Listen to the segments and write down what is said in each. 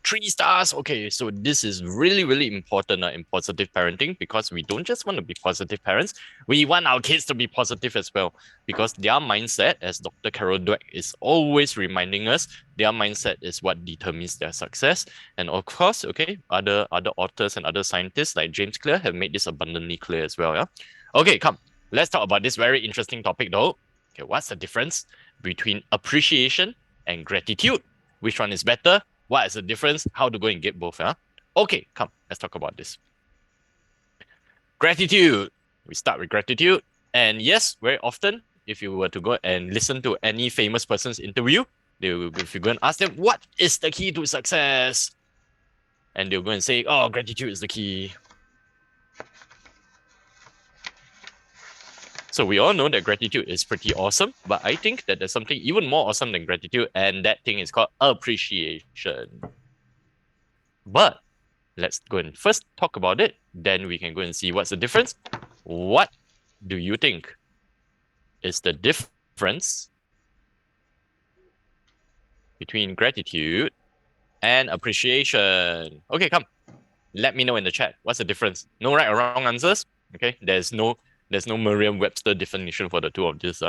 3 stars. Okay, so this is really, really important in positive parenting because we don't just want to be positive parents. We want our kids to be positive as well because their mindset, as Dr. Carol Dweck is always reminding us, their mindset is what determines their success. And of course, okay, other authors and other scientists like James Clear have made this abundantly clear as well. Yeah. Okay, come. Let's talk about this very interesting topic though. Okay, what's the difference between appreciation and gratitude? Which one is better? What is the difference? How to go and get both? Huh? Okay, come, let's talk about this. Gratitude. We start with gratitude. And yes, very often, if you were to go and listen to any famous person's interview, if you go and ask them, what is the key to success? And they'll go and say, oh, gratitude is the key. So we all know that gratitude is pretty awesome, but I think that there's something even more awesome than gratitude, and that thing is called appreciation. But let's go and first talk about it. Then we can go and see what's the difference. What do you think is the difference between gratitude and appreciation? Okay, come. Let me know in the chat. What's the difference? No right or wrong answers. Okay, there's no Merriam-Webster definition for the two of this.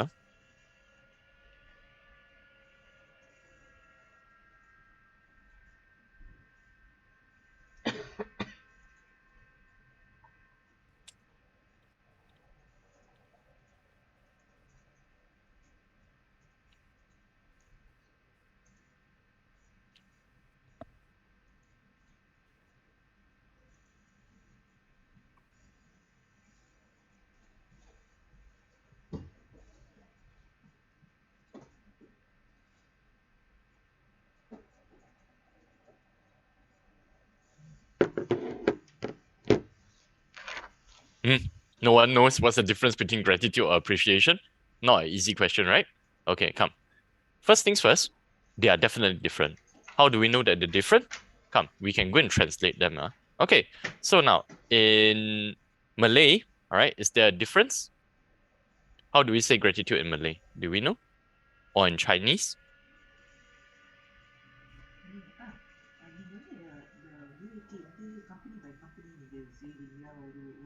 No one knows what's the difference between gratitude or appreciation. Not an easy question, right? Okay, come. First things first, they are definitely different. How do we know that they're different? Come, we can go and translate them. Okay, so now in Malay, all right, is there a difference? How do we say gratitude in Malay? Do we know? Or in Chinese?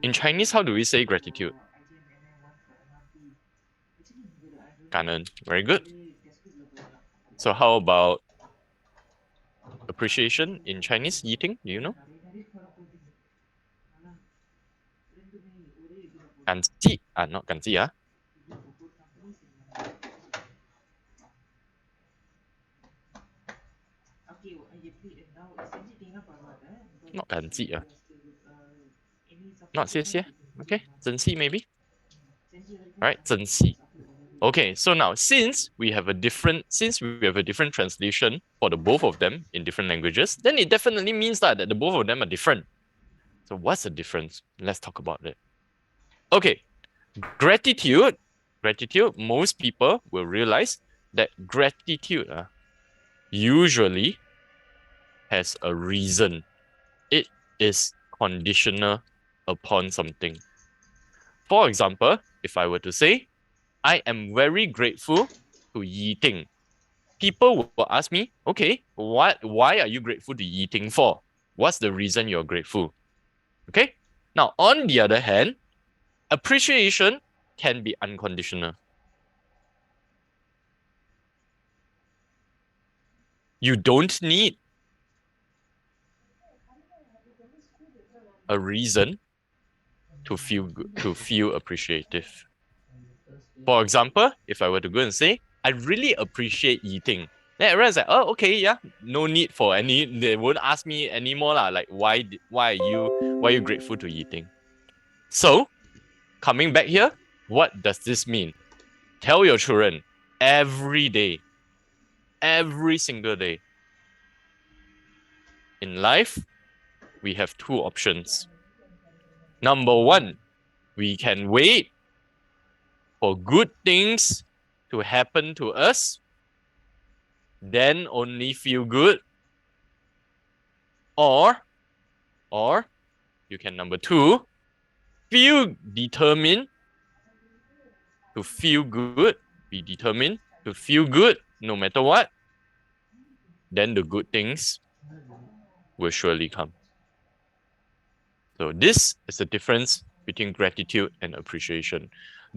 In Chinese, how do we say gratitude? Kanan. Very good. So how about appreciation in Chinese? Yiting, do you know? Ganji. Not ganji, Not ganji, Not 谢谢. Okay, 珍惜 maybe. Right, 珍惜. Okay, so now since we have a different translation for the both of them in different languages, then it definitely means that the both of them are different. So what's the difference? Let's talk about it. Okay, gratitude, most people will realize that gratitude usually has a reason. It is conditional upon something. For example, if I were to say, I am very grateful to Yi Ting. People will ask me, okay, why are you grateful to Yi Ting for? What's the reason you're grateful? Okay. Now, on the other hand, appreciation can be unconditional. You don't need a reason to feel appreciative. For example, if I were to go and say, I really appreciate eating, then everyone's like, oh, okay, yeah, no need for any. They won't ask me anymore lah. Like, why are you grateful to eating? So, coming back here, what does this mean? Tell your children every day, every single day. In life, we have two options. Number one, we can wait for good things to happen to us, then only feel good. Or you can, number two, feel determined to feel good, be determined to feel good no matter what. Then the good things will surely come. So this is the difference between gratitude and appreciation.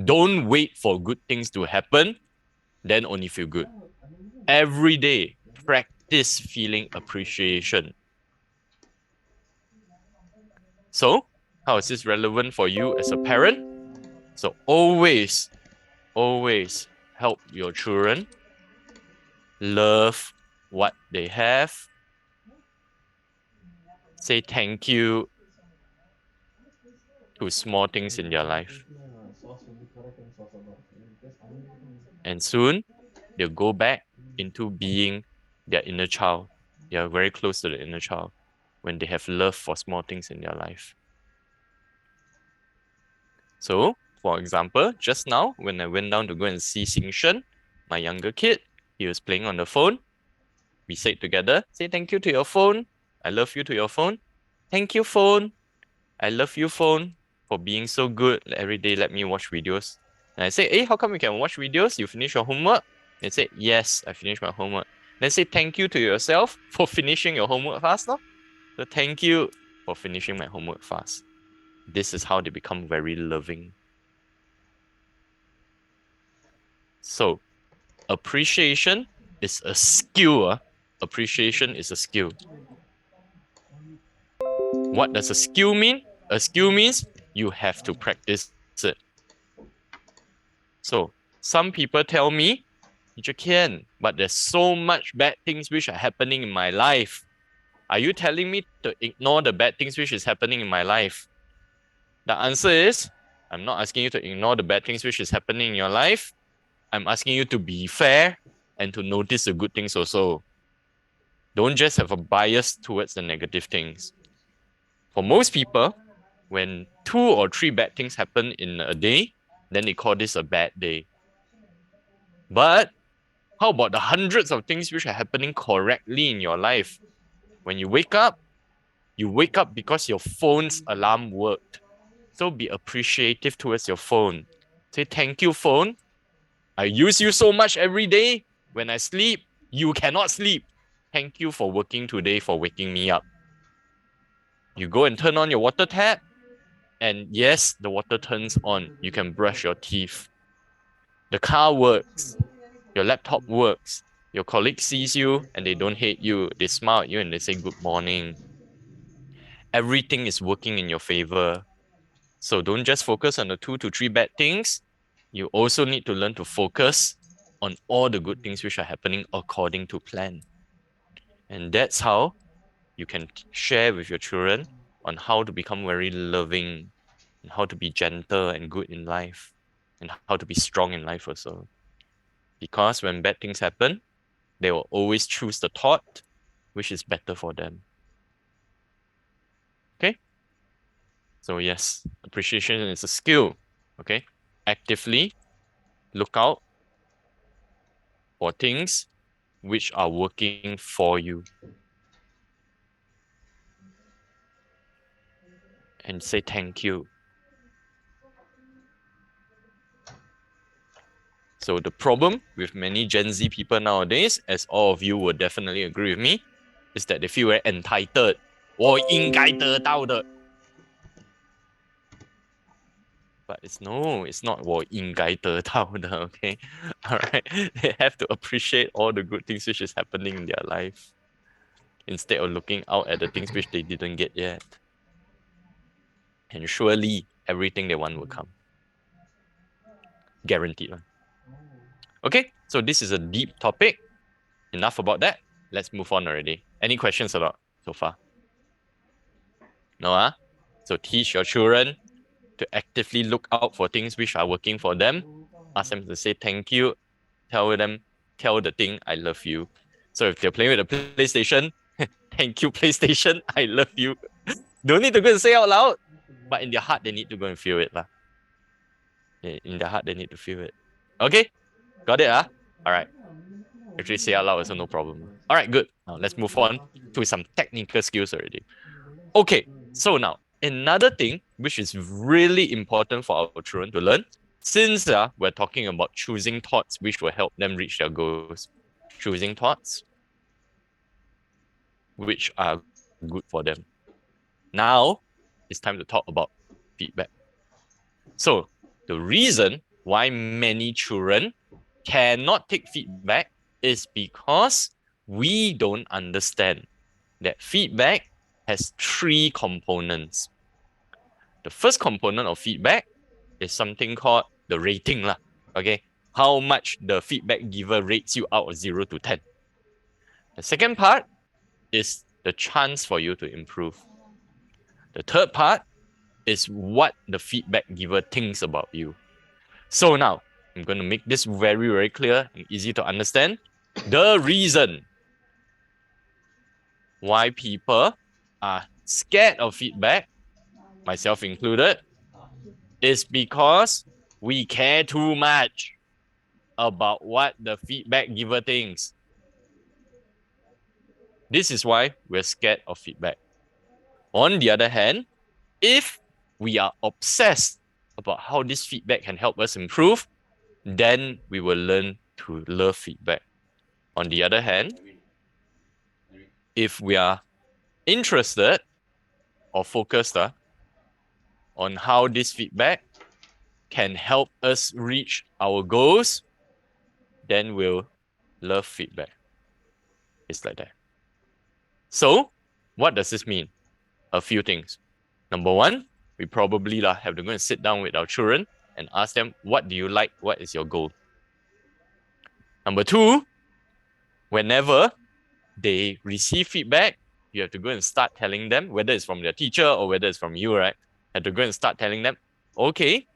Don't wait for good things to happen, then only feel good. Every day, practice feeling appreciation. So, how is this relevant for you as a parent? So always help your children love what they have. Say thank you to small things in their life. And soon they'll go back into being their inner child. They are very close to the inner child when they have love for small things in their life. So, for example, just now when I went down to go and see Xing Shen, my younger kid, he was playing on the phone. We said together, say thank you to your phone. I love you to your phone. Thank you, phone. I love you, phone, for being so good. Every day, let me watch videos. And I say, hey, how come you can watch videos? You finish your homework? They say, yes, I finished my homework. Then say thank you to yourself for finishing your homework fast. No? So thank you for finishing my homework fast. This is how they become very loving. So appreciation is a skill. Appreciation is a skill. What does a skill mean? A skill means you have to practice it. So some people tell me, Teacher Kean, but there's so much bad things which are happening in my life. Are you telling me to ignore the bad things which is happening in my life? The answer is, I'm not asking you to ignore the bad things which is happening in your life. I'm asking you to be fair and to notice the good things also. Don't just have a bias towards the negative things. For most people, when 2 or 3 bad things happen in a day, then they call this a bad day. But how about the hundreds of things which are happening correctly in your life? When you wake up because your phone's alarm worked. So be appreciative towards your phone. Say, thank you, phone. I use you so much every day. When I sleep, you cannot sleep. Thank you for working today, for waking me up. You go and turn on your water tap, and yes, the water turns on. You can brush your teeth. The car works. Your laptop works. Your colleague sees you and they don't hate you. They smile at you and they say good morning. Everything is working in your favor. So don't just focus on the 2 to 3 bad things. You also need to learn to focus on all the good things which are happening according to plan. And that's how you can share with your children on how to become very loving and how to be gentle and good in life and how to be strong in life also. Because when bad things happen, they will always choose the thought which is better for them. Okay? So yes, appreciation is a skill. Okay? Actively look out for things which are working for you. And say thank you. So the problem with many Gen Z people nowadays, as all of you would definitely agree with me, is that they feel very entitled. 我应该得到的. But it's not 我应该得到的, okay? All right. They have to appreciate all the good things which is happening in their life instead of looking out at the things which they didn't get yet. And surely everything they want will come. Guaranteed one. Okay, so this is a deep topic. Enough about that. Let's move on already. Any questions about so far? No, So teach your children to actively look out for things which are working for them. Ask them to say thank you. Tell the thing, I love you. So if they're playing with a PlayStation, thank you, PlayStation, I love you. Don't need to go and say out loud, but in their heart, they need to go and feel it. In their heart, they need to feel it. Okay, got it? All right. Actually, say out loud also no problem. All right, good. Now let's move on to some technical skills already. Okay, so now another thing which is really important for our children to learn, since we're talking about choosing thoughts which will help them reach their goals, choosing thoughts which are good for them. Now, it's time to talk about feedback. So, the reason why many children cannot take feedback is because we don't understand that feedback has three components. The first component of feedback is something called the rating lah. Okay, how much the feedback giver rates you out of 0 to 10. The second part is the chance for you to improve. The third part is what the feedback giver thinks about you. So now, I'm going to make this very, very clear and easy to understand. The reason why people are scared of feedback, myself included, is because we care too much about what the feedback giver thinks. This is why we're scared of feedback. On the other hand, if we are obsessed about how this feedback can help us improve, then we will learn to love feedback. On the other hand, if we are interested or focused on how this feedback can help us reach our goals, then we'll love feedback. It's like that. So, what does this mean? A few things. Number one, we probably have to go and sit down with our children and ask them, what do you like? What is your goal? Number two, whenever they receive feedback, you have to go and start telling them, whether it's from their teacher or whether it's from you, right? You have to go and start telling them, okay,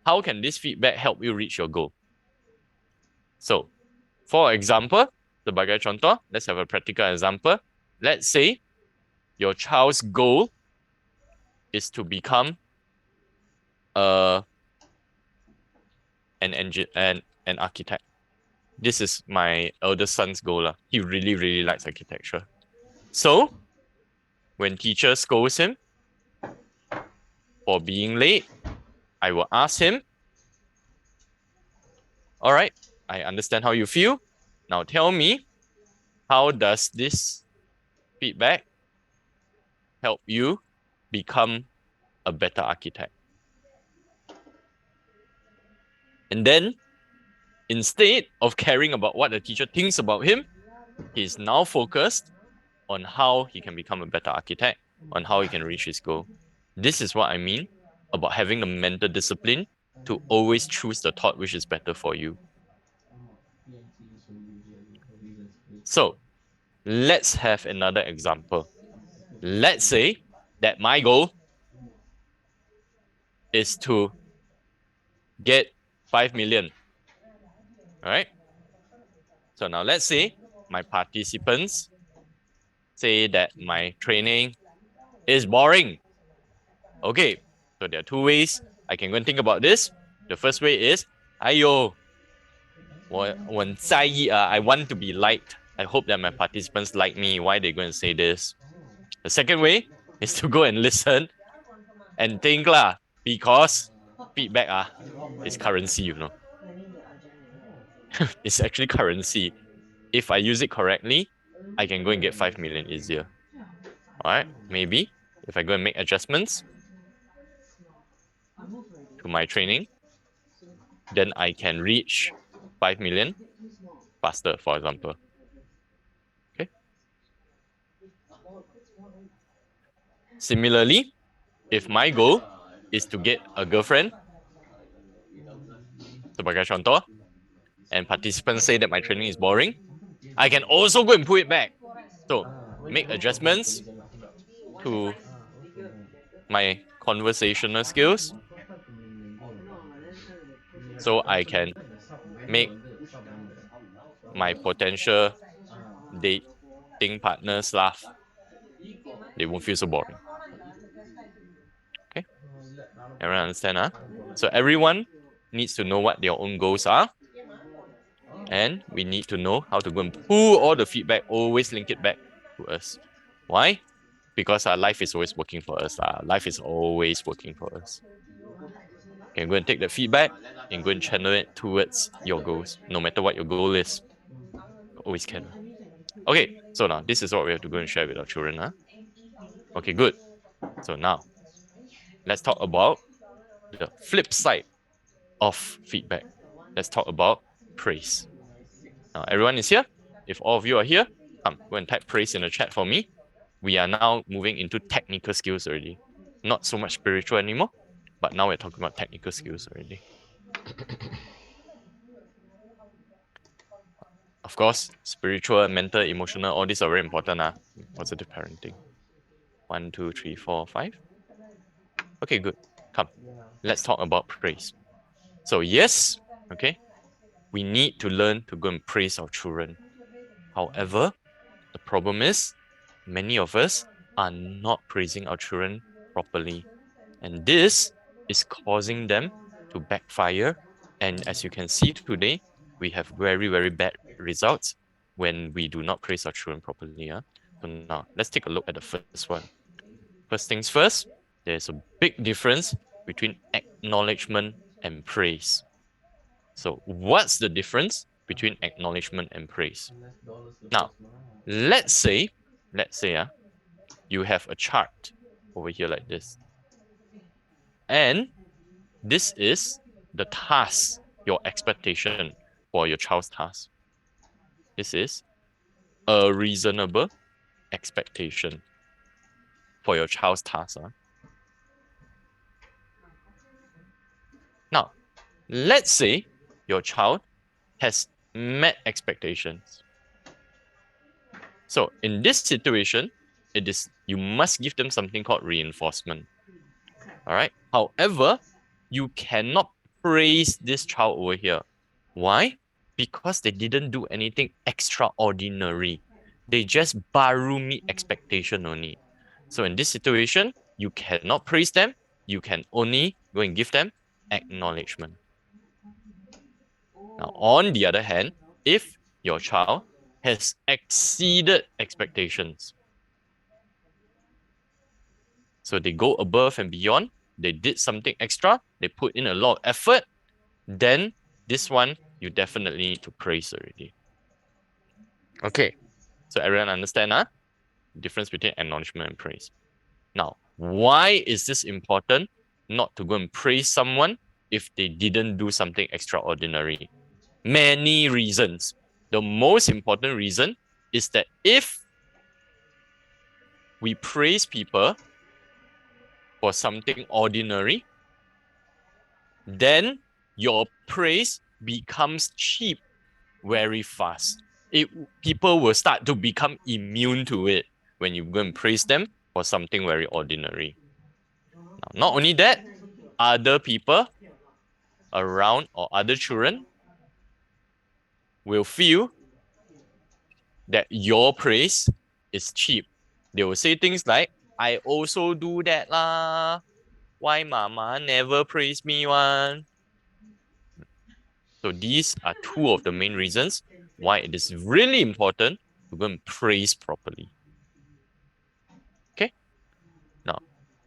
how can this feedback help you reach your goal? So, for example, sebagai contoh, let's have a practical example. Let's say your child's goal is to become an architect. This is my eldest son's goal. He really, really likes architecture. So, when teacher scolds him for being late, I will ask him, all right, I understand how you feel. Now tell me, how does this feedback help you become a better architect? And then, instead of caring about what the teacher thinks about him, he's now focused on how he can become a better architect, on how he can reach his goal. This is what I mean about having the mental discipline to always choose the thought which is better for you. So, let's have another example. Let's say that my goal is to get 5 million. All right. So now let's say my participants say that my training is boring. Okay. So there are two ways I can go and think about this. The first way is, I want to be liked. I hope that my participants like me. Why they going to say this? The second way is to go and listen and think because feedback is currency, you know. It's actually currency. If I use it correctly, I can go and get 5 million easier. All right, maybe if I go and make adjustments to my training, then I can reach 5 million faster, for example. Okay. Similarly, if my goal is to get a girlfriend, sebagai contoh, and participants say that my training is boring, I can also go and put it back. So make adjustments to my conversational skills so I can make my potential dating partners laugh. They won't feel so boring. Okay? Everyone understand? So everyone needs to know what their own goals are. And we need to know how to go and pull all the feedback, always link it back to us. Why? Because our life is always working for us. Life is always working for us. You can go and take the feedback and go and channel it towards your goals, no matter what your goal is. Always can. Okay, so now this is what we have to go and share with our children. Okay, good. So now let's talk about the flip side of feedback. Let's talk about praise. Now, everyone is here? If all of you are here, come, go and type praise in the chat for me. We are now moving into technical skills already. Not so much spiritual anymore, but now we're talking about technical skills already. Of course, spiritual, mental, emotional, all these are very important. Positive parenting. 1, 2, 3, 4, 5. Okay, good. Come, let's talk about praise. So yes, okay, we need to learn to go and praise our children. However, the problem is many of us are not praising our children properly. And this is causing them to backfire. And as you can see today, we have very, very bad results when we do not praise our children properly. So now let's take a look at the first one. First things first, there's a big difference between acknowledgement and praise. So what's the difference between acknowledgement and praise? Now, let's say, you have a chart over here like this. And this is the task, your expectation for your child's task. This is a reasonable expectation for your child's task. Now, let's say your child has met expectations. So in this situation, you must give them something called reinforcement. All right. However, you cannot praise this child over here. Why? Because they didn't do anything extraordinary. They just baru meet expectation only. So in this situation, you cannot praise them. You can only go and give them acknowledgement. Now, on the other hand, if your child has exceeded expectations, so they go above and beyond, they did something extra, they put in a lot of effort, then this one you definitely need to praise already. Okay, so everyone understand difference between acknowledgement and praise. Now, why is this important not to go and praise someone if they didn't do something extraordinary? Many reasons. The most important reason is that if we praise people for something ordinary, then your praise becomes cheap very fast. People will start to become immune to it when you go and praise them for something very ordinary. Now, not only that, other people around or other children will feel that your praise is cheap. They will say things like, I also do that lah. Why mama never praise me one? So these are two of the main reasons why it is really important to go and praise properly. Okay, now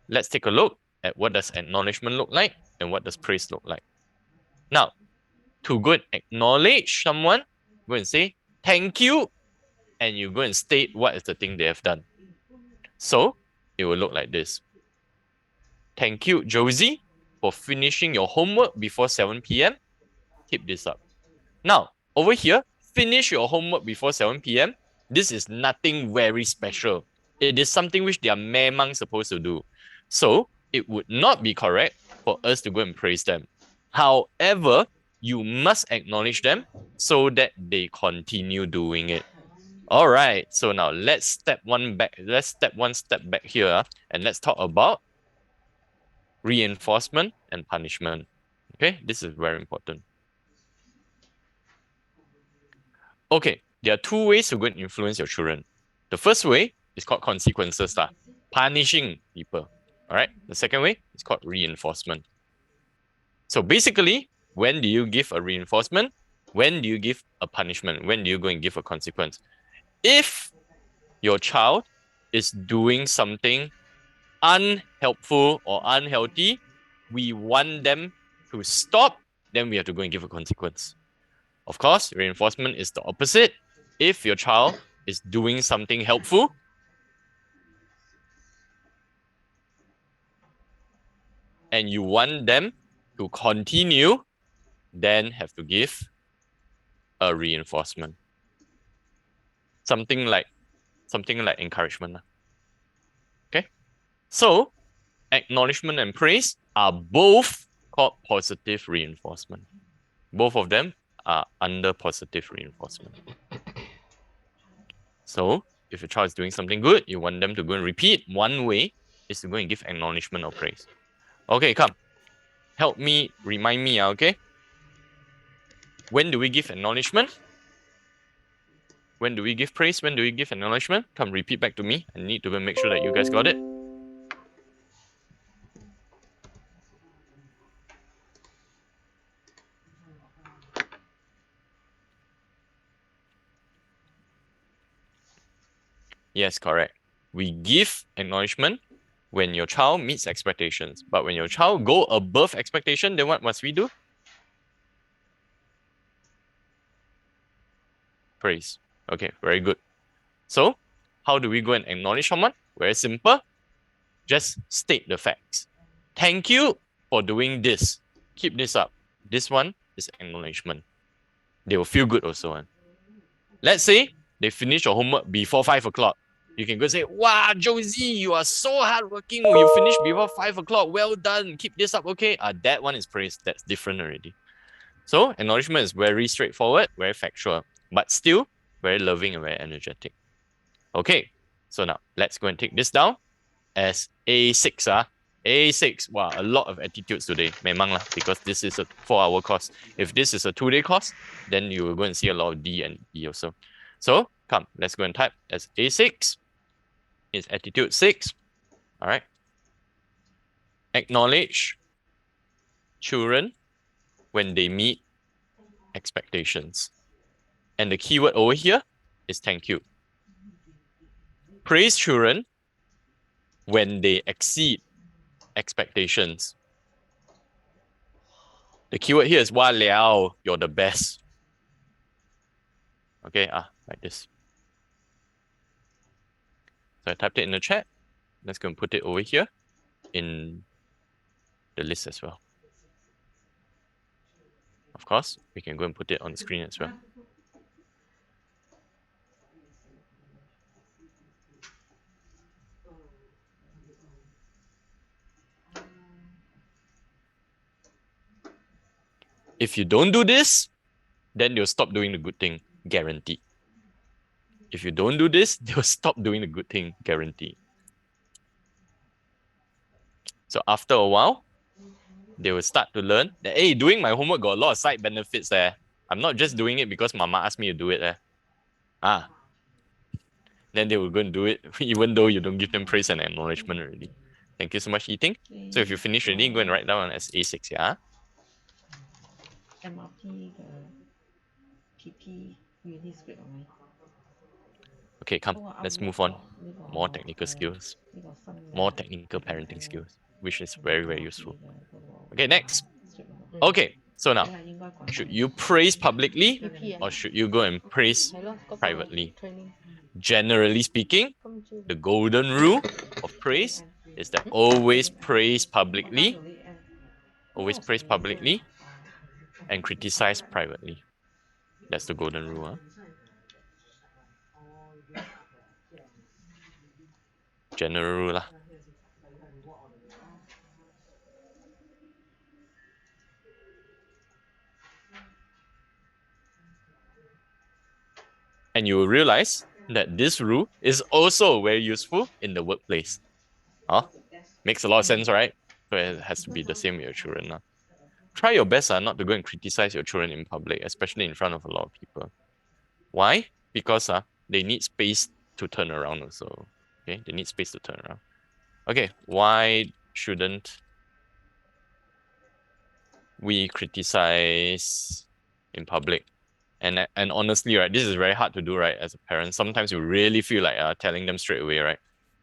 let's take a look at what does acknowledgement look like and what does praise look like. Now, to go and acknowledge someone, go and say thank you, and you go and state what is the thing they have done. So it will look like this. Thank you, Josie, for finishing your homework before 7 p.m. Keep this up. Now, over here, finish your homework before 7 p.m. This is nothing very special. It is something which they are memang supposed to do. So it would not be correct for us to go and praise them. However, you must acknowledge them so that they continue doing it. All right, so now let's step one step back here, and let's talk about reinforcement and punishment. Okay, this is very important. Okay, there are two ways to go and influence your children. The first way is called consequences, punishing people. All right, the second way is called reinforcement. So basically, when do you give a reinforcement? When do you give a punishment? When do you go and give a consequence? If your child is doing something unhelpful or unhealthy, we want them to stop, then we have to go and give a consequence. Of course, reinforcement is the opposite. If your child is doing something helpful, and you want them to continue, then have to give a reinforcement. Something like encouragement. Okay. So acknowledgement and praise are both called positive reinforcement. Both of them are under positive reinforcement. So if your child is doing something good, you want them to go and repeat. One way is to go and give acknowledgement or praise. Okay, come. Help me, remind me, okay? When do we give acknowledgement? When do we give praise? When do we give acknowledgement? Come, repeat back to me. I need to make sure that you guys got it. Yes, correct. We give acknowledgement when your child meets expectations. But when your child go above expectation, then what must we do? Praise. Okay, very good. So, how do we go and acknowledge someone? Very simple. Just state the facts. Thank you for doing this. Keep this up. This one is acknowledgement. They will feel good also. Let's say they finish your homework before 5 o'clock. You can go say, wow, Josie, you are so hardworking. You finished before 5 o'clock. Well done. Keep this up, okay? That one is praise. That's different already. So acknowledgement is very straightforward, very factual, but still very loving and very energetic. Okay, so now let's go and take this down as A6. A6. Wow, a lot of attitudes today. Memang lah, because this is a 4-hour course. If this is a 2-day course, then you will go and see a lot of D and E also. So come, let's go and type as A6 is attitude 6. All right. Acknowledge children when they meet expectations. And the keyword over here is thank you. Praise children when they exceed expectations. The keyword here is wa liao, you're the best. Okay, like this. So I typed it in the chat. Let's go and put it over here in the list as well. Of course, we can go and put it on the screen as well. If you don't do this, then you'll stop doing the good thing, guaranteed. If you don't do this, they'll stop doing the good thing, guaranteed. So after a while, they will start to learn that, hey, doing my homework got a lot of side benefits there. I'm not just doing it because mama asked me to do it. Then they will go and do it, even though you don't give them praise and acknowledgement already. Thank you so much, Eating. So if you finish already, go and write down as A6, yeah? MRP PP unit script online. Okay, come, let's move on. More technical skills. More technical parenting skills, which is very, very useful. Okay, next. Okay, so now, should you praise publicly or should you go and praise privately? Generally speaking, the golden rule of praise is that always praise publicly, and criticize privately. That's the golden rule. Huh? General rule lah. And you will realize that this rule is also very useful in the workplace. Makes a lot of sense, right? So it has to be the same with your children. Try your best not to go and criticize your children in public, especially in front of a lot of people. Why? Because they need space to turn around also. Okay, they need space to turn around. Okay, why shouldn't we criticize in public? And honestly, right, this is very hard to do, right? As a parent, sometimes you really feel like telling them straight away, right?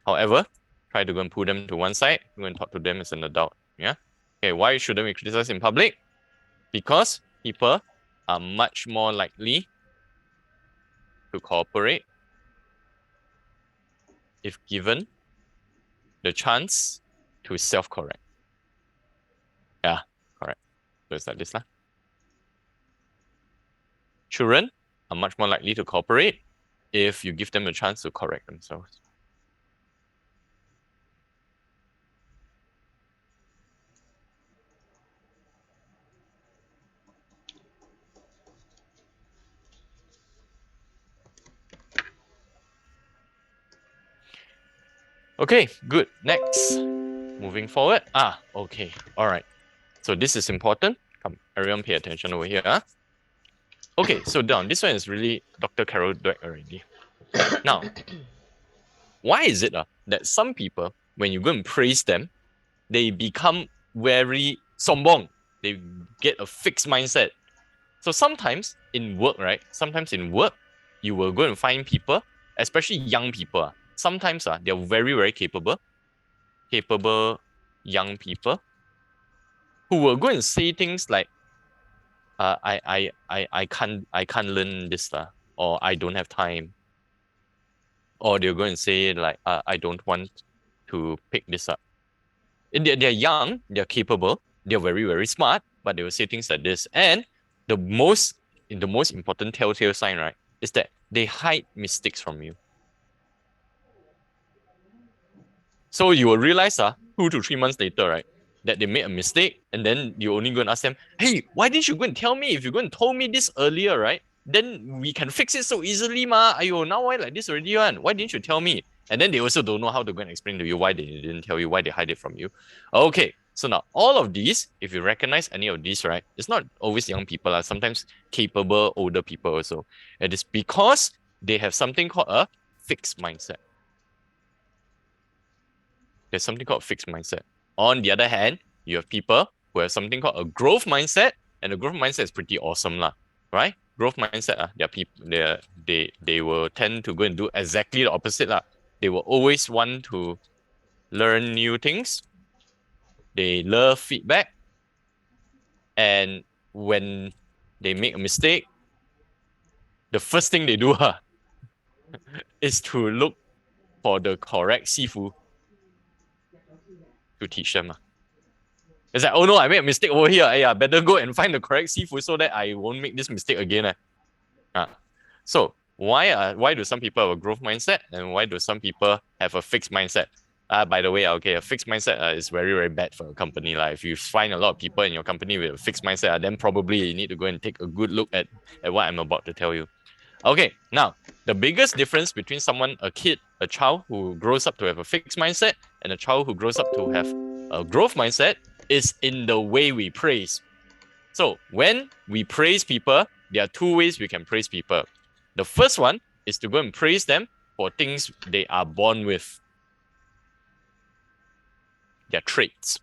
However, try to go and pull them to one side, go and talk to them as an adult. Yeah. Okay, why shouldn't we criticize in public? Because people are much more likely to cooperate if given the chance to self-correct. Yeah, correct. So it's like this lah. Children are much more likely to cooperate if you give them a chance to correct themselves. Okay, good. Next, moving forward. Okay, all right. So this is important. Come, everyone pay attention over here. Okay, so down. This one is really Dr. Carol Dweck already. Now, why is it that some people, when you go and praise them, they become very sombong. They get a fixed mindset. So sometimes in work, right? Sometimes in work, you will go and find people, especially young people. Sometimes they're very, very capable young people who will go and say things like, I can't learn this, or I don't have time. Or they'll go and say like, I don't want to pick this up. They're young, they're capable, they're very, very smart, but they will say things like this. And the most important telltale sign, right, is that they hide mistakes from you. So you will realize 2 to 3 months later, right, that they made a mistake, and then you only go and ask them, hey, why didn't you go and tell me? If you go and told me this earlier, right, then we can fix it so easily, ma. Ayo, now why like this already, one? Why didn't you tell me? And then they also don't know how to go and explain to you why they didn't tell you, why they hide it from you. Okay, so now all of these, if you recognize any of these, right, it's not always young people, sometimes capable older people also. It is because they have something called a fixed mindset. There's something called fixed mindset. On the other hand, you have people who have something called a growth mindset, and the growth mindset is pretty awesome, right? Growth mindset, they will tend to go and do exactly the opposite. They will always want to learn new things. They love feedback. And when they make a mistake, the first thing they do is to look for the correct sifu to teach them. It's like, oh no, I made a mistake over here. I better go and find the correct seafood so that I won't make this mistake again. So why do some people have a growth mindset and why do some people have a fixed mindset? By the way, okay, a fixed mindset is very, very bad for a company. If you find a lot of people in your company with a fixed mindset, then probably you need to go and take a good look at what I'm about to tell you. Okay, now the biggest difference between a child who grows up to have a fixed mindset and a child who grows up to have a growth mindset is in the way we praise. So when we praise people, there are 2 ways we can praise people. The first one is to go and praise them for things they are born with, their traits.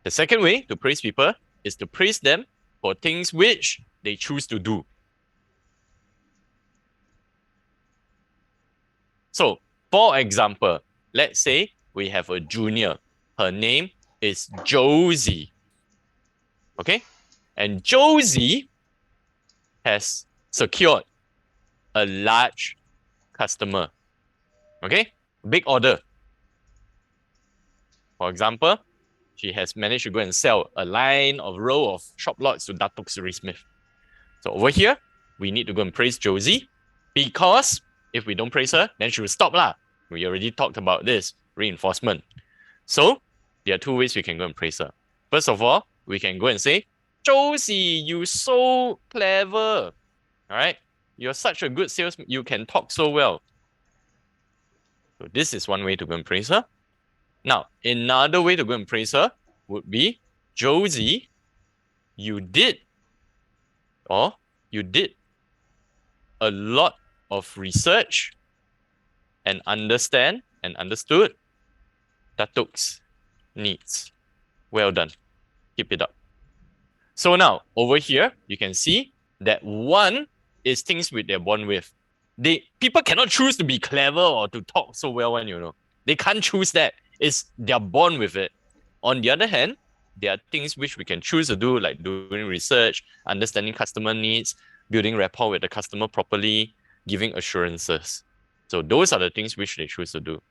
The second way to praise people is to praise them for things which they choose to do. So, for example, let's say we have a junior. Her name is Josie. Okay? And Josie has secured a large customer. Okay? Big order. For example, she has managed to go and sell a row of shop lots to Datuk Seri Smith. So over here, we need to go and praise Josie because if we don't praise her, then she will stop lah. We already talked about this, reinforcement. So there are 2 ways we can go and praise her. First of all, we can go and say, Josie, you so clever. All right? You're such a good salesman. You can talk so well. So this is one way to go and praise her. Now, another way to go and praise her would be, Josie, you did a lot of research and understood Datuk's needs. Well done. Keep it up. So now, over here, you can see that one is things which they're born with. People cannot choose to be clever or to talk so well, They can't choose that. They're born with it. On the other hand, there are things which we can choose to do, like doing research, understanding customer needs, building rapport with the customer properly, giving assurances. So those are the things which they choose to do.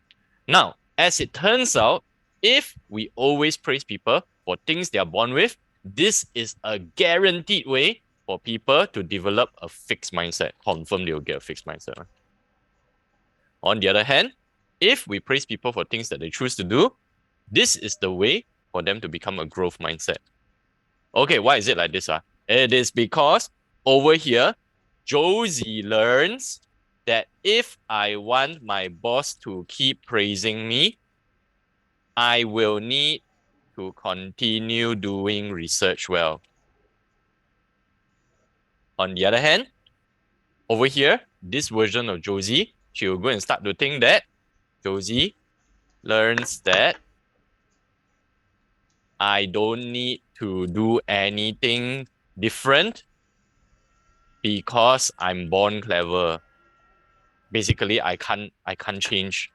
Now, as it turns out, if we always praise people for things they are born with, this is a guaranteed way for people to develop a fixed mindset. Confirm they will get a fixed mindset. On the other hand, if we praise people for things that they choose to do, this is the way for them to become a growth mindset. Okay, why is it like this? It is because over here, Josie learns that if I want my boss to keep praising me, I will need to continue doing research well. On the other hand, over here, this version of Josie, she will go and start to think that Josie learns that I don't need to do anything different because I'm born clever. Basically, I can't change.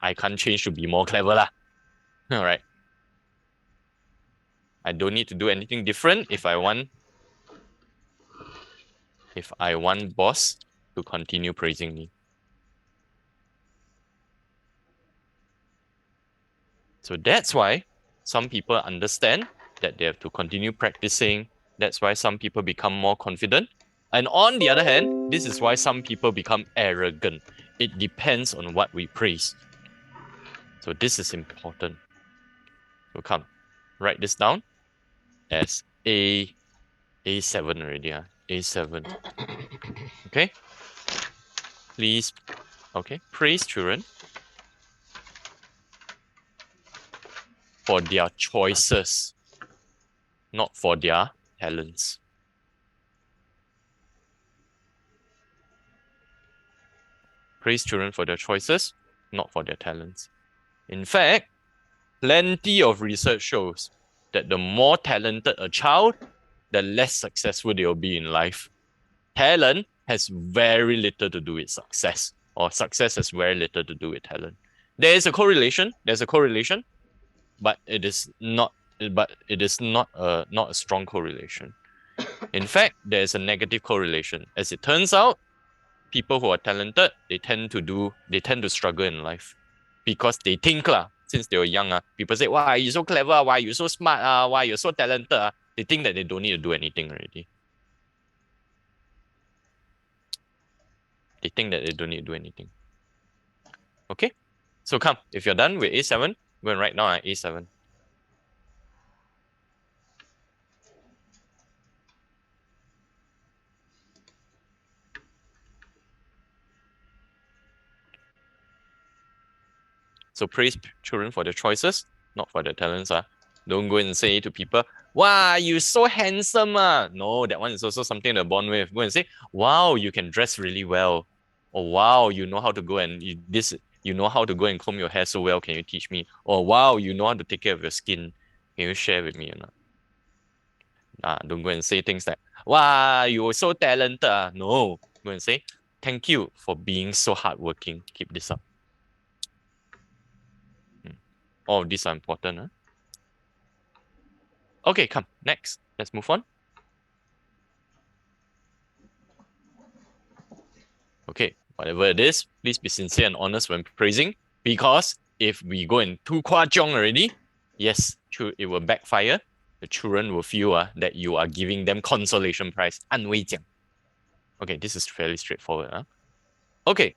I can't change to be more clever lah. All right. I don't need to do anything different if I want boss to continue praising me. So that's why some people understand that they have to continue practicing. That's why some people become more confident. And on the other hand, this is why some people become arrogant. It depends on what we praise. So this is important. So come, write this down as A7 already. A7. Okay? Please, okay, praise children for their choices, not for their talents. Praise children for their choices, not for their talents. In fact, plenty of research shows that the more talented a child, the less successful they will be in life. Talent has very little to do with success, or success has very little to do with talent. There is a correlation. There's a correlation, but it is not. But it is not a strong correlation. In fact, there is a negative correlation. As it turns out, people who are talented, they tend to struggle in life because they think since they were young, people say, why you so clever, why you so smart, why you're so talented. They think that they don't need to do anything already. They think that they don't need to do anything. Okay, so come, if you're done with A7, go and write now at A7. So praise children for their choices, not for their talents. Don't go and say to people, wow, you're so handsome. No, that one is also something they're born with. Go and say, wow, you can dress really well. Or wow, you know how to go and you know how to go and comb your hair so well. Can you teach me? Or wow, you know how to take care of your skin. Can you share with me or not? Don't go and say things like, wow, you're so talented. No, go and say, thank you for being so hardworking. Keep this up. All of these are important. Okay, come, next. Let's move on. Okay, whatever it is, please be sincere and honest when praising, because if we go in too kwajiong already, yes, it will backfire. The children will feel that you are giving them consolation prize, 安慰奖. Okay, this is fairly straightforward. Okay,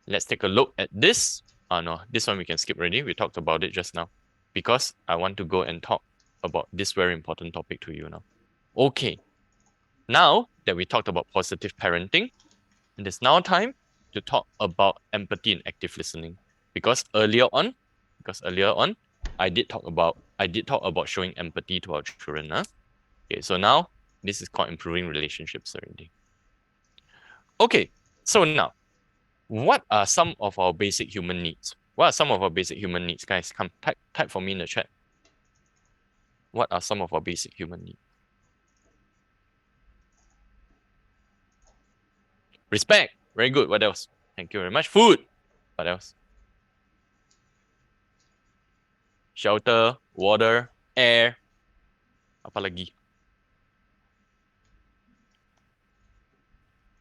let's take a look at this. No, this one we can skip already. We talked about it just now because I want to go and talk about this very important topic to you now. Okay, now that we talked about positive parenting, it is now time to talk about empathy and active listening. Because earlier on, I did talk about showing empathy to our children. Okay, so now this is called improving relationships already. Okay, so now, what are some of our basic human needs? What are some of our basic human needs, guys? Come type for me in the chat. What are some of our basic human needs? Respect. Very good. What else? Thank you very much. Food. What else? Shelter, water, air. Apa lagi?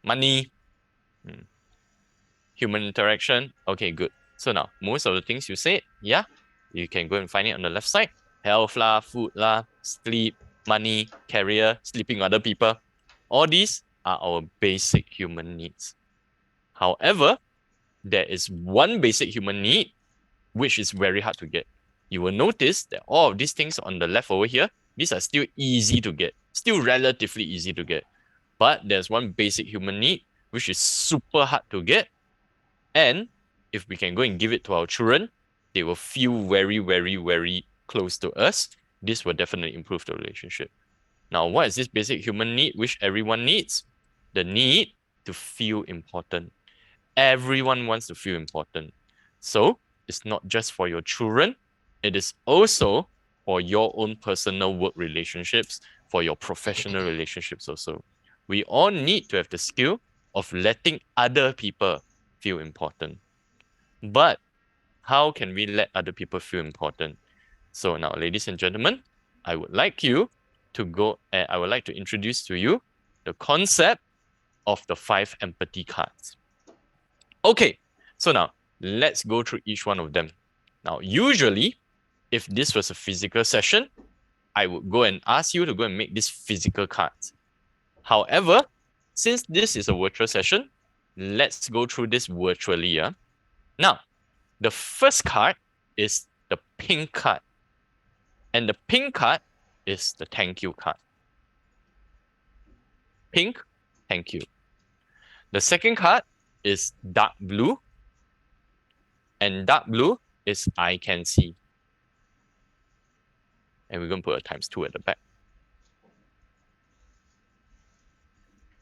Money. Human interaction. Okay, good. So now, most of the things you said, yeah, you can go and find it on the left side. Health lah, food lah, sleep, money, career, sleeping with other people. All these are our basic human needs. However, there is one basic human need which is very hard to get. You will notice that all of these things on the left over here, these are still easy to get, still relatively easy to get. But there's one basic human need which is super hard to get. And if we can go and give it to our children, they will feel very, very, very close to us. This will definitely improve the relationship. Now, what is this basic human need which everyone needs? The need to feel important. Everyone wants to feel important. So it's not just for your children, it is also for your own personal work relationships, for your professional relationships also. We all need to have the skill of letting other people feel important. But how can we let other people feel important? So now, ladies and gentlemen, I would like you to go and I would like to introduce to you the concept of the 5 empathy cards. Okay, so now let's go through each one of them. Now, usually, if this was a physical session, I would go and ask you to go and make these physical cards. However, since this is a virtual session, let's go through this virtually. Yeah? Now, the first card is the pink card. And the pink card is the thank you card. Pink, thank you. The second card is dark blue. And dark blue is I can see. And we're going to put a ×2 at the back.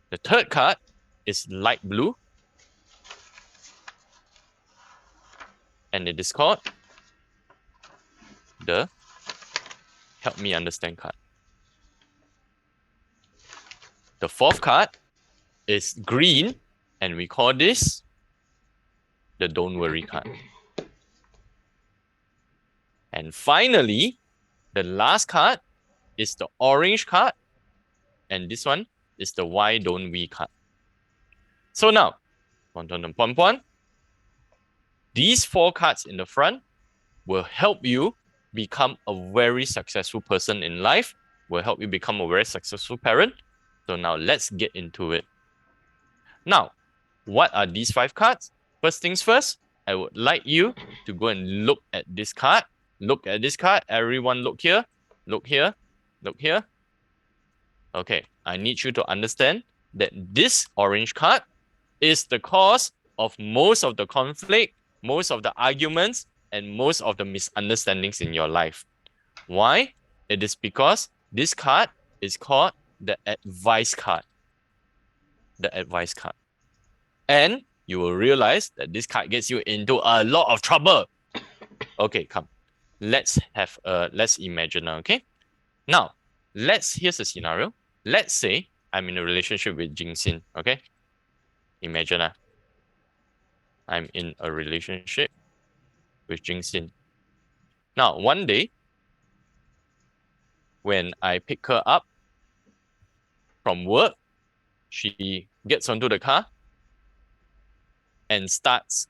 The third card is light blue. And it is called the help me understand card. The fourth card is green. And we call this the don't worry card. And finally, the last card is the orange card. And this one is the why don't we card. So now, these 4 cards in the front will help you become a very successful person in life, will help you become a very successful parent. So now let's get into it. Now, what are these 5 cards? First things first, I would like you to go and look at this card. Look at this card. Everyone look here. Look here. Look here. Okay, I need you to understand that this orange card is the cause of most of the conflict, most of the arguments, and most of the misunderstandings in your life. Why? It is because this card is called the advice card. The advice card. And you will realize that this card gets you into a lot of trouble. Okay, come. Let's imagine now, okay? Now, here's a scenario. Let's say I'm in a relationship with Jingxin, okay? Imagine I'm in a relationship with Jingxin. Now, one day, when I pick her up from work, she gets onto the car and starts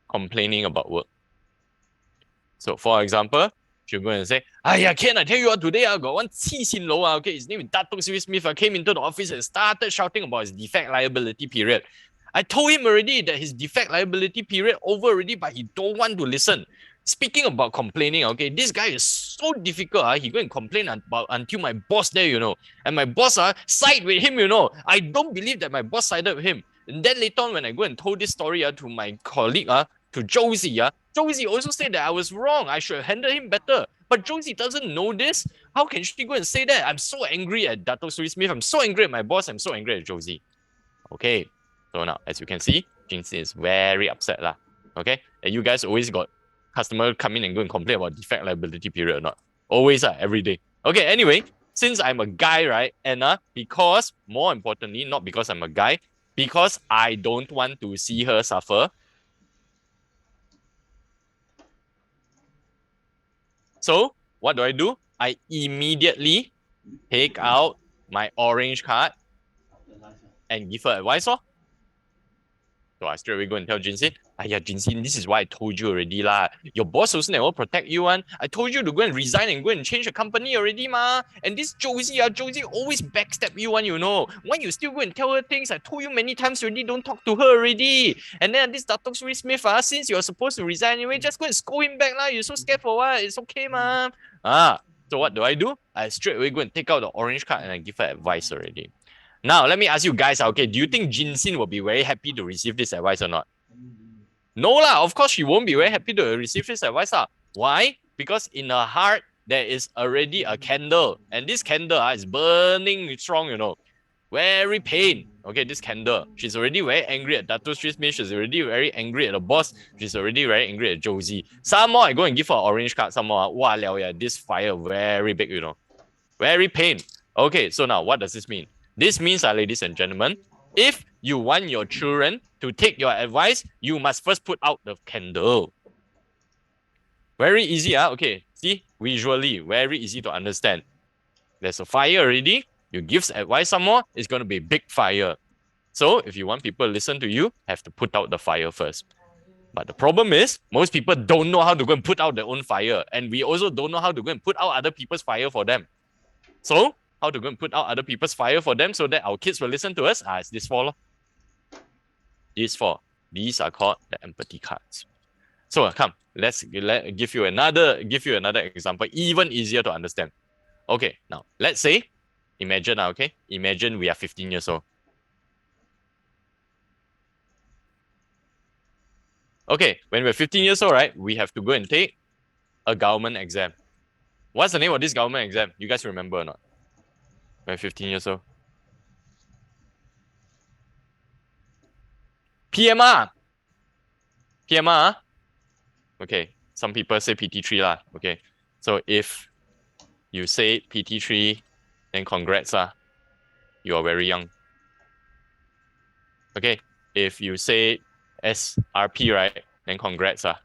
complaining about work. So, for example, she'll go and say, Kean, I tell you what, today I got one Qixin Lo, okay, his name is Datuk Sri Smith, came into the office and started shouting about his defect liability period. I told him already that his defect liability period over already, but he don't want to listen. Speaking about complaining, okay, this guy is so difficult. He go and complain about until my boss there, you know. And my boss side with him, you know. I don't believe that my boss sided with him. And then later on, when I go and told this story to my colleague, to Josie, Josie also said that I was wrong. I should have handled him better. But Josie doesn't know this. How can she go and say that? I'm so angry at Dato Sri Smith. I'm so angry at my boss. I'm so angry at Josie. Okay. So now, as you can see, Jingxin is very upset lah. Okay. And you guys always got customer come in and go and complain about defect liability period or not. Always every day. Okay, anyway, since I'm a guy, right? And because, more importantly, not because I'm a guy, because I don't want to see her suffer. So what do? I immediately take out my orange card and give her advice. So I straight away go and tell Jinxin, Jinxin, this is why I told you already lah. Your boss also never protect you one. I told you to go and resign and go and change the company already ma. And this Josie always backstab you one, you know. Why you still go and tell her things? I told you many times already, don't talk to her already. And then this Datuk Sri Smith, since you're supposed to resign anyway, just go and scold him back lah. You're so scared for what? It's okay ma. So what do? I straight away go and take out the orange card and I give her advice already. Now, let me ask you guys, okay, do you think Jinxin will be very happy to receive this advice or not? No lah, of course she won't be very happy to receive this advice lah. Why? Because in her heart, there is already a candle. And this candle is burning strong, you know. Very pain. Okay, this candle. She's already very angry at Dato Sri Smith. She's already very angry at the boss. She's already very angry at Josie. Some more, I go and give her an orange card. Some more, wow, yeah, this fire very big, you know. Very pain. Okay, so now what does this mean? This means, ladies and gentlemen, if you want your children to take your advice, you must first put out the candle. Very easy, okay. See, visually, very easy to understand. There's a fire already. You give advice some more, it's going to be big fire. So if you want people to listen to you, have to put out the fire first. But the problem is, most people don't know how to go and put out their own fire. And we also don't know how to go and put out other people's fire for them. So, how to go and put out other people's fire for them so that our kids will listen to us? It's this four. These four. These are called the empathy cards. So come, let's give you another example, even easier to understand. Okay, now let's say, imagine we are 15 years old. Okay, when we're 15 years old, right, we have to go and take a government exam. What's the name of this government exam? You guys remember or not? When 15 years old. PMR. Okay, some people say PT3 lah. Okay, so if you say PT3, then congrats lah. You are very young. Okay, if you say SRP, right, then congrats lah.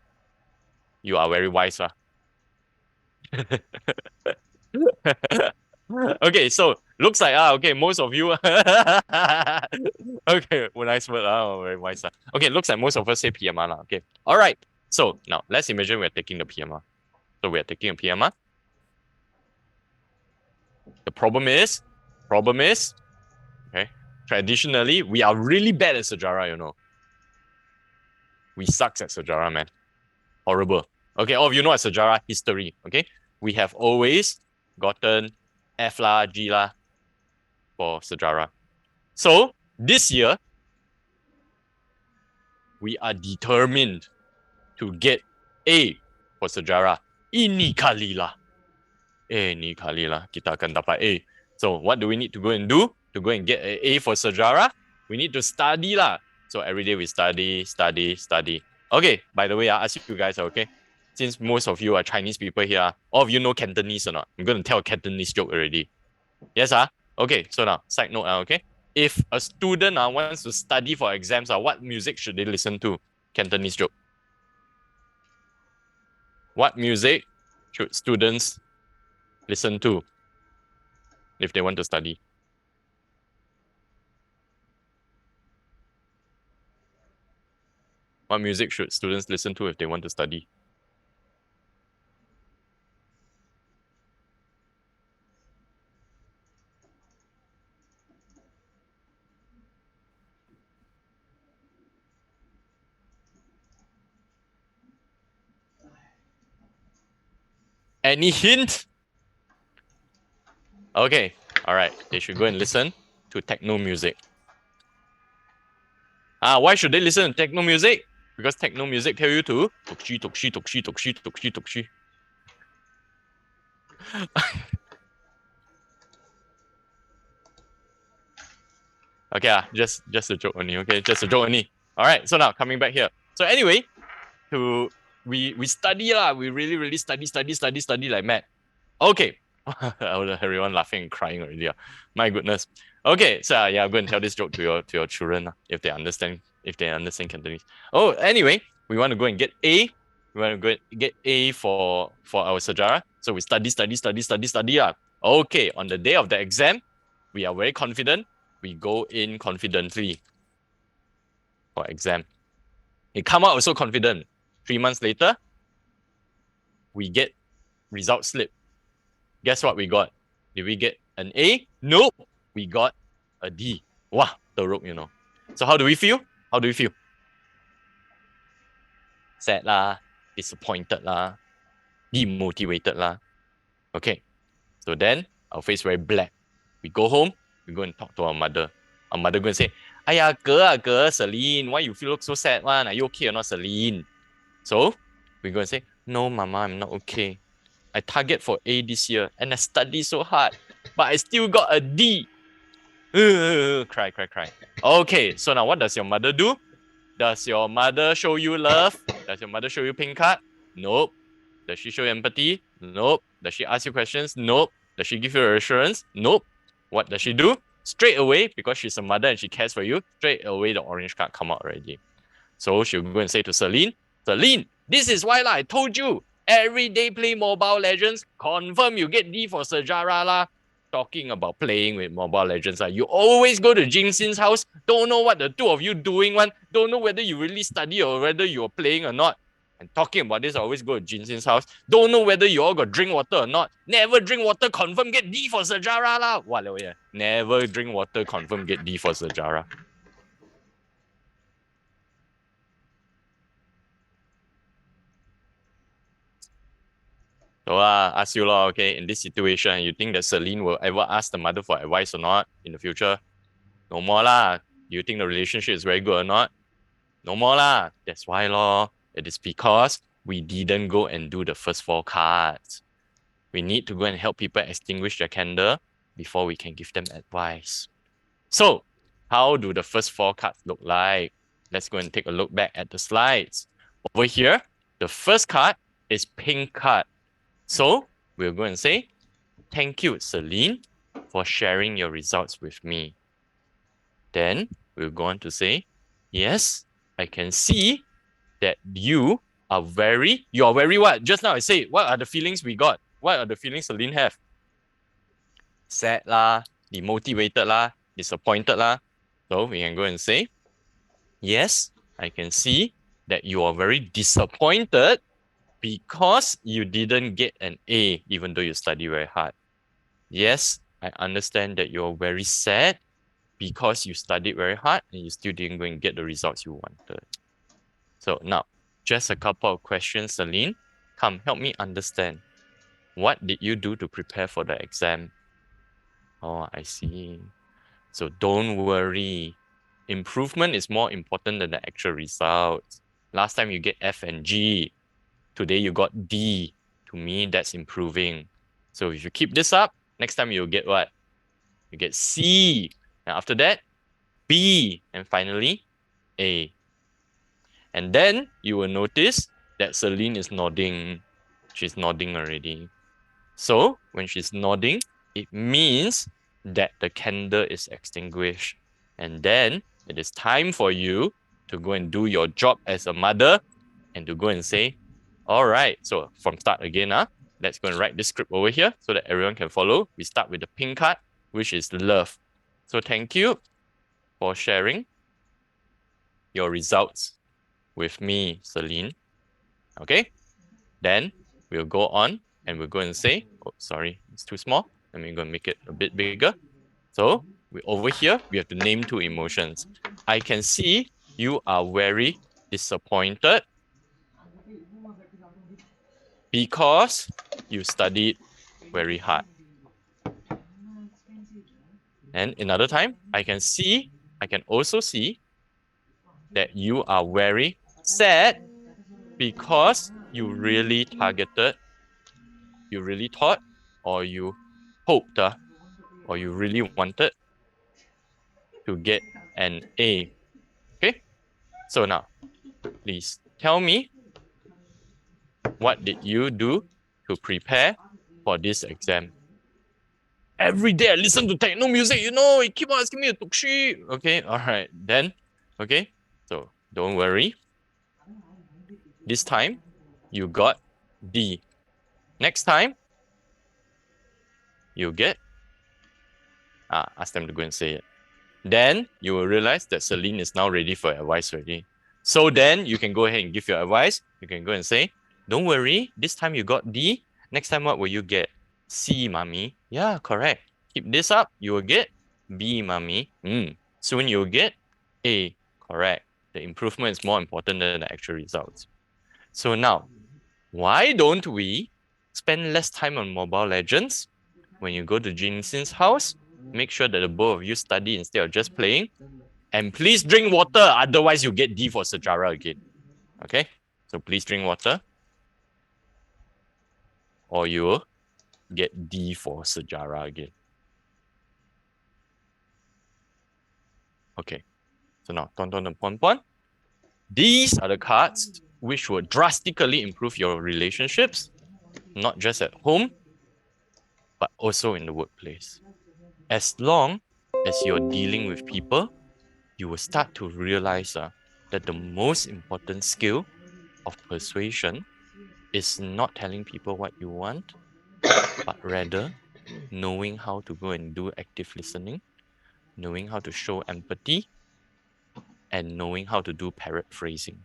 You are very wise lah. Okay, so looks like okay, most of you okay, well, nice word, very wise. Okay, looks like most of us say PMR lah. Okay, all right. So now let's imagine we're taking the PMR. So we're taking a PMR. The problem is, okay, traditionally we are really bad at sejarah, you know. We suck at sejarah, man. Horrible. Okay, all of you know at sejarah, history. Okay, we have always gotten F lah, G lah for sejarah. So this year, we are determined to get A for sejarah. Ini kali lah. Kita akan dapat A. So what do we need to go and do to go and get an A for sejarah? We need to study lah. So every day we study. Okay, by the way, I ask you guys, okay? Since most of you are Chinese people here, all of you know Cantonese or not? I'm going to tell a Cantonese joke already. Yes, Okay, so now, side note, okay? If a student wants to study for exams, what music should they listen to? Cantonese joke. What music should students listen to if they want to study? What music should students listen to if they want to study? Any hint? Okay, all right. They should go and listen to techno music. Why should they listen to techno music? Because techno music tell you to tokshi. Okay, just a joke only. Okay, just a joke only. All right. So now coming back here. So anyway, we study lah. We really study like mad. Okay. Everyone laughing and crying already. My goodness. Okay, so I'm going to tell this joke to your children if they understand Cantonese. Oh, anyway, we want to go and get A. We want to go and get A for our sejarah. So we study. Okay, on the day of the exam, we are very confident. We go in confidently. for exam. He come out so confident. 3 months later, we get result slip. Guess what we got? Did we get an A? Nope. We got a D. Wow, teruk. So how do we feel? How do we feel? Sad lah, disappointed lah, demotivated lah. Okay, so then our face very black. We go home, we go and talk to our mother. Our mother go and say, "Aya, Celine, why you feel look so sad one? Are you okay or not, Celine?" So we go and say, "No, Mama, I'm not okay. I target for A this year and I study so hard, but I still got a D." Cry, cry, cry. Okay, so now what does your mother do? Does your mother show you love? Does your mother show you pink card? Nope. Does she show you empathy? Nope. Does she ask you questions? Nope. Does she give you reassurance? Nope. What does she do? Straight away, because she's a mother and she cares for you, straight away the orange card come out already. So she'll go and say to Celine, "Celine, this is why I told you, every day play Mobile Legends, confirm you get D for Sejarah lah." Talking about playing with Mobile Legends, you always go to Jing Xin's house, don't know what the two of you doing one, don't know whether you really study or whether you're playing or not. And talking about this, I always go to Jing Xin's house, don't know whether you all got drink water or not. Never drink water, confirm get D for Sejarah lah. Walao yeah. Never drink water, confirm get D for Sejarah. So ask you lah, okay, in this situation, you think that Celine will ever ask the mother for advice or not in the future? No more lah. Do you think the relationship is very good or not? No more lah. That's why lor. It is because we didn't go and do the first 4 cards. We need to go and help people extinguish their candle before we can give them advice. So, how do the first 4 cards look like? Let's go and take a look back at the slides. Over here, the first card is pink card. So we'll go and say, "Thank you, Celine, for sharing your results with me." Then we'll go on to say, "Yes, I can see that you are very what? Just now I say, what are the feelings we got? What are the feelings Celine have? Sad lah, demotivated lah, disappointed lah." So we can go and say, "Yes, I can see that you are very disappointed because you didn't get an A, even though you study very hard. Yes, I understand that you're very sad because you studied very hard and you still didn't go and get the results you wanted." So now, just a couple of questions, Celine. Come, help me understand. What did you do to prepare for the exam? Oh, I see. So don't worry. Improvement is more important than the actual results. Last time you get F and G. Today you got D. To me, that's improving. So if you keep this up, next time you'll get what? You get C. And after that, B. And finally, A. And then you will notice that Celine is nodding. She's nodding already. So when she's nodding, it means that the candle is extinguished. And then it is time for you to go and do your job as a mother and to go and say, "All right, so from start again, let's go and write this script over here so that everyone can follow." We start with the pink card, which is love. So thank you for sharing your results with me, Celine. Okay, then we'll go on and we'll go and say, "Oh, sorry, it's too small. Let me go and make it a bit bigger." So over here, we have to name 2 emotions. I can see you are very disappointed because you studied very hard. And another time, I can also see that you are very sad because you really targeted, you really thought, or you hoped, or you really wanted to get an A. Okay? So now, please tell me, what did you do to prepare for this exam? Every day I listen to techno music, you keep on asking me to tukshi. Okay, all right, then, okay, so don't worry. This time, you got D. Next time, you get, ask them to go and say it. then you will realize that Celine is now ready for advice already. So then you can go ahead and give your advice. You can go and say, don't worry, this time you got D. Next time, what will you get? C, mommy. Yeah, correct. Keep this up, you will get B, mommy. Soon you will get A. Correct. The improvement is more important than the actual results. So now, why don't we spend less time on Mobile Legends? When you go to Jinxin's house, make sure that the both of you study instead of just playing. And please drink water, otherwise you get D for Sajara again. Okay? So please drink water, or you will get D for Sajara again. Okay. So now, ton ton pon pon. These are the cards which will drastically improve your relationships, not just at home, but also in the workplace. As long as you're dealing with people, you will start to realize that the most important skill of persuasion is not telling people what you want, but rather knowing how to go and do active listening, knowing how to show empathy, and knowing how to do paraphrasing.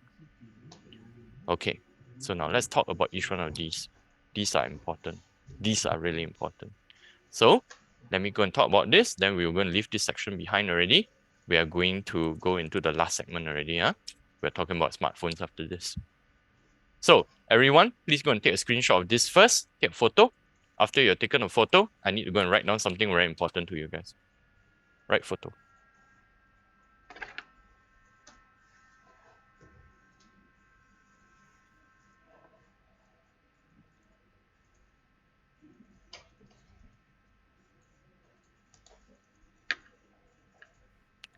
Okay, so now let's talk about each one of these. These are important. These are really important. So let me go and talk about this. Then we're going to leave this section behind already. We are going to go into the last segment already. We're talking about smartphones after this. So everyone, please go and take a screenshot of this first. Take a photo. After you've taken a photo, I need to go and write down something very important to you guys. Write photo.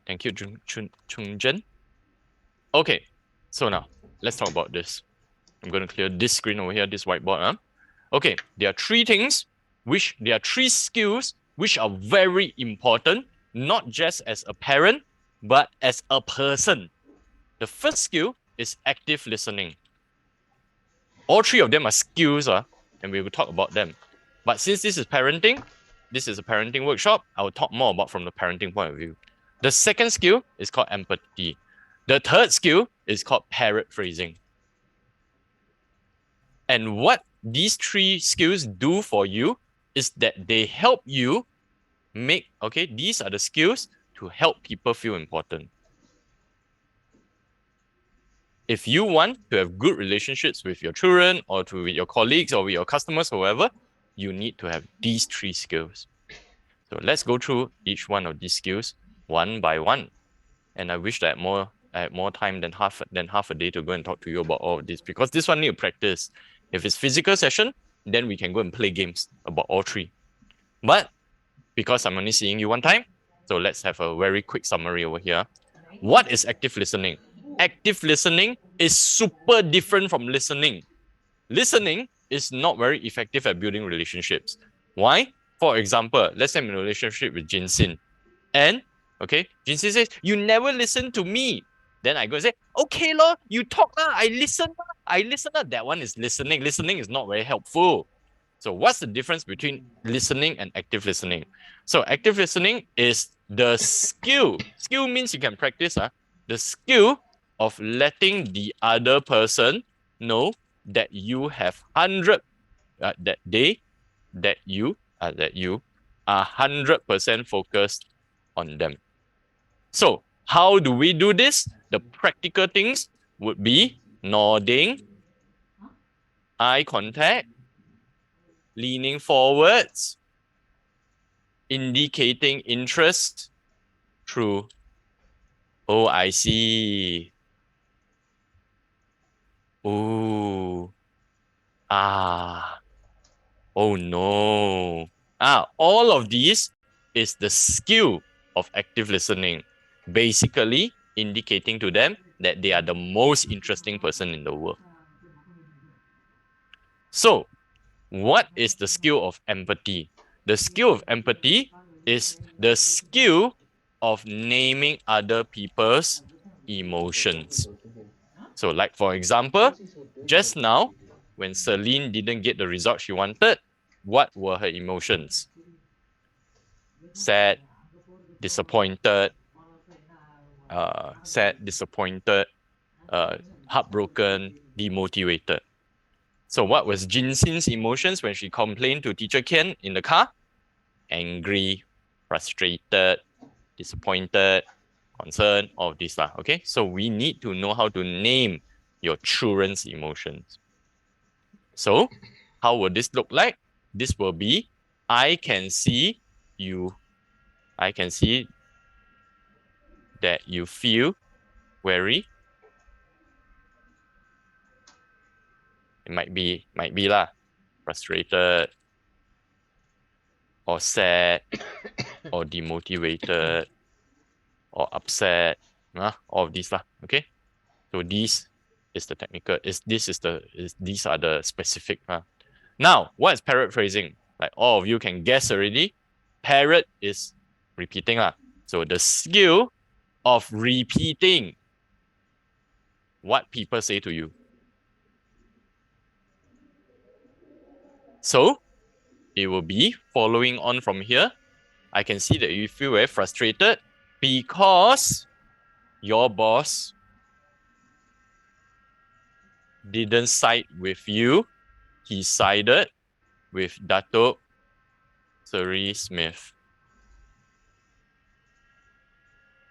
Thank you, Chung Jen. Okay, so now let's talk about this. I'm going to clear this screen over here, this whiteboard. Okay, there are three things, there are three skills which are very important, not just as a parent, but as a person. The first skill is active listening. All three of them are skills, and we will talk about them. But since this is a parenting workshop, I will talk more about from the parenting point of view. The second skill is called empathy. The third skill is called paraphrasing. And what these three skills do for you is that they help you these are the skills to help people feel important. If you want to have good relationships with your children or with your colleagues or with your customers or whoever, you need to have these three skills. So let's go through each one of these skills one by one. And I wish that I had more time than half a day to go and talk to you about all of this, because this one need to practice. If it's physical session, then we can go and play games about all three. But because I'm only seeing you one time, so let's have a very quick summary over here. What is active listening? Active listening is super different from listening. Listening is not very effective at building relationships. Why? For example, let's say I'm in a relationship with Jinsin. And, Jinsin says, you never listen to me. Then I go and say, okay, lor, you talk, I listen. That one is listening. Listening is not very helpful. So what's the difference between listening and active listening? So active listening is the skill. Skill means you can practice. The skill of letting the other person know that you have that you are 100% focused on them. So how do we do this? The practical things would be nodding, eye contact, leaning forwards, indicating interest through, oh, I see. Oh, ah, oh no. All of these is the skill of active listening, basically indicating to them that they are the most interesting person in the world. So, what is the skill of empathy? The skill of empathy is the skill of naming other people's emotions. So, like for example, just now, when Celine didn't get the result she wanted, what were her emotions? Sad, disappointed, sad, disappointed, heartbroken, demotivated. So what was Jinxin's emotions when she complained to teacher Kean in the car? Angry, frustrated, disappointed, concerned, all of these. Okay, so we need to know how to name your children's emotions. So how will this look like? This will be, I can see you. I can see that you feel very. It might be lah, frustrated or sad or demotivated or upset. All of these lah. Okay. So these is the technical. These are the specific. Now, what is paraphrasing? Like all of you can guess already. Parrot is repeating. So the skill of repeating what people say to you. So it will be following on from here. I can see that you feel very frustrated because your boss didn't side with you. He sided with Dato Seri Smith.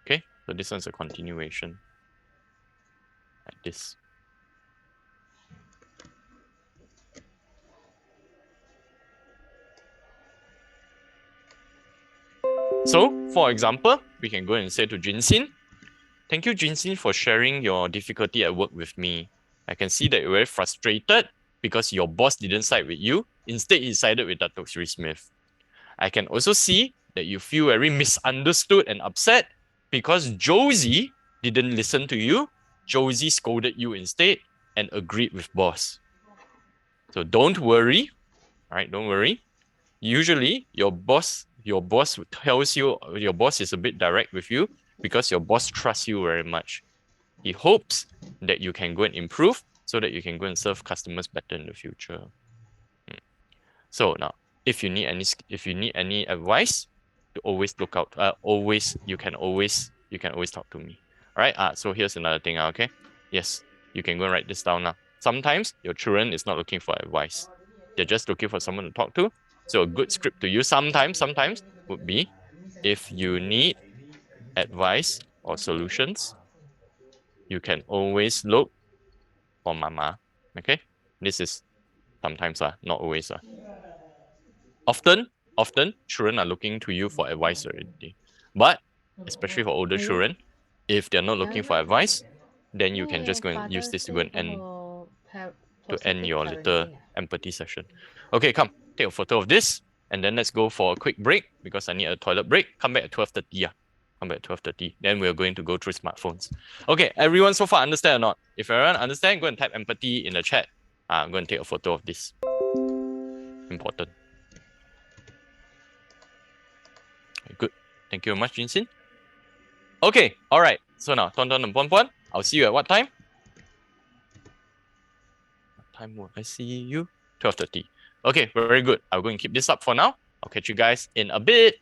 Okay, so this one's a continuation. Like this. So, for example, we can go and say to Jinxin, thank you, Jinxin, for sharing your difficulty at work with me. I can see that you're very frustrated because your boss didn't side with you. Instead, he sided with Dato Sri Smith. I can also see that you feel very misunderstood and upset because Josie didn't listen to you. Josie scolded you instead and agreed with boss. So don't worry, right? Don't worry. Usually your boss tells you, your boss is a bit direct with you because your boss trusts you very much. He hopes that you can go and improve so that you can go and serve customers better in the future. So now, if you need any advice, to always look out. You can always talk to me. All right. So here's another thing. Okay. Yes, you can go and write this down now. Sometimes your children is not looking for advice; they're just looking for someone to talk to. So a good script to use sometimes would be, if you need advice or solutions, you can always look for mama. Okay. This is sometimes not always Often children are looking to you for advice already. But especially for older children, if they're not looking for advice, then you can just go and use this to go and end your little empathy session. Okay, come, take a photo of this, and then let's go for a quick break because I need a toilet break. Come back at 12:30. Yeah. Come back at 12:30. Then we're going to go through smartphones. Okay, everyone so far understand or not? If everyone understand, go and type empathy in the chat. I'm going to take a photo of this. Important. Good. Thank you very much, Jinxin. Okay, all right. So now, Ton and Pon Pon, I'll see you at what time? What time will I see you? 12:30. Okay, very good. I'll go and keep this up for now. I'll catch you guys in a bit.